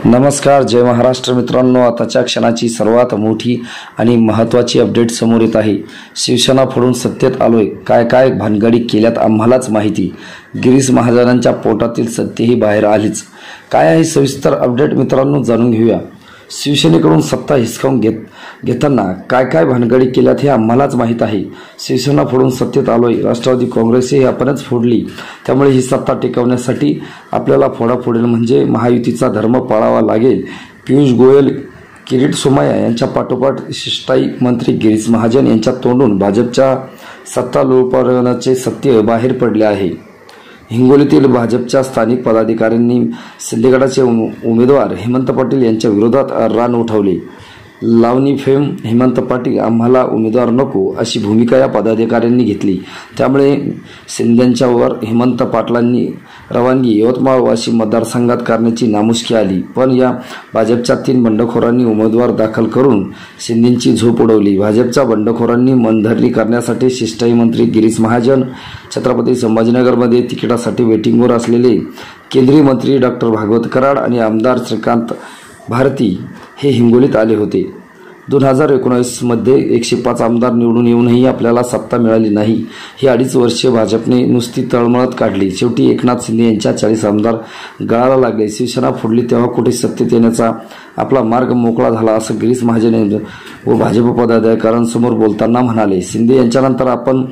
नमस्कार, जय महाराष्ट्र मित्रांनो। आताच्या क्षणाची सर्वात मोठी आणि महत्त्वाची अपडेट समोर येत आहे। शिवसेना फोडून सत्तेत आलोय, काय काय भानगडी केल्यात आम्हालाच माहिती। गिरीश महाजनांच्या पोटातील सत्तेही बाहेर आलीच। काय आहे सविस्तर अपडेट मित्रांनो, जाणून घेऊया। शिवसेनेकडून सत्ता हिसकावून घेताना काय काय भानगडी केल्यात हे आम्हालाच माहीत आहे। शिवसेना फोडून सत्तेत आलोय, राष्ट्रवादी काँग्रेसही आपणच फोडली, त्यामुळे ही सत्ता टिकवण्यासाठी आपल्याला फोडाफोडी म्हणजे महायुतीचा धर्म पाळावा लागेल। पियुष गोयल, किरीट सोमय्या यांच्या पाठोपाठ शिष्टाई मंत्री गिरीश महाजन यांच्या तोंडून भाजपच्या सत्ता लोळपावण्याचे सत्य बाहेर पडले आहे। हिंगोलीतील भाजपच्या स्थानिक पदाधिकाऱ्यांनी सिंदखेडचे उमेदवार हेमंत पाटील यांच्या विरोधात रान उठवले। लावणी फेम हेमंत पाटील आम्हाला उमेदवार नको अशी भूमिका या पदाधिकाऱ्यांनी घेतली। त्यामुळे शिंदेंच्या वर हेमंत पाटलांनी रवानगी यवतमाळ वाशिम मतदारसंघात करण्याची नामुष्की आली। पण या भाजपच्या 3 बंडखोरांनी उमेदवार दाखल करून शिंदेंची झोप उडवली। भाजपच्या बंडखोरांनी मनधरणी करण्यासाठी शिष्टाई मंत्री गिरीश महाजन, छत्रपती संभाजीनगरमध्ये तिकिटासाठी वेटिंगवर असलेले केंद्रीय मंत्री डॉक्टर भागवत कराड आणि आमदार श्रीकांत भारती हे हिंगोलीत आले होते। 2019 मध्ये 105 आमदार निवडून येऊनही आपल्याला सत्ता मिळाली नाही। ही 2.5 वर्षे भाजपने नुसती तळमळत काढली। शेवटी एकनाथ शिंदे यांच्या 40 आमदार गळाला लागले। शिवसेना फोडली तेव्हा कुठे सत्तेत येण्याचा आपला मार्ग मोकळा झाला असं गिरीश महाजन व भाजप पदाधिकाऱ्यांसमोर बोलताना म्हणाले। शिंदे यांच्यानंतर आपण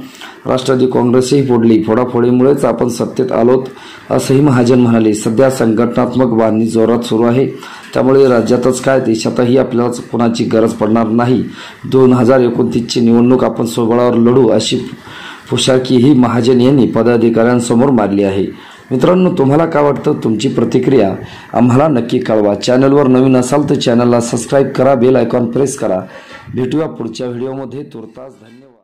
राष्ट्रवादी काँग्रेसही फोडली, फोडाफोडीमुळेच आपण सत्तेत आलोत असंही महाजन म्हणाले। सध्या संघटनात्मक बांधणी जोरात सुरू आहे, त्यामुळे राज्यातच काय देशातही आपल्याला कोणाची गरज पडणार नाही। 2029ची निवडणूक आपण स्वबळावर लढू अशी पुशारकीही महाजन यांनी पदाधिकाऱ्यांसमोर मारली आहे। मित्रांनो, तुम्हाला काय वाटतं? तुमची प्रतिक्रिया आम्हाला नक्की कळवा। चॅनलवर नवीन असाल तर चॅनलला सबस्क्राईब करा, बेल आयकॉन प्रेस करा। भेटूया पुढच्या व्हिडिओमध्ये। तुर्तास धन्यवाद।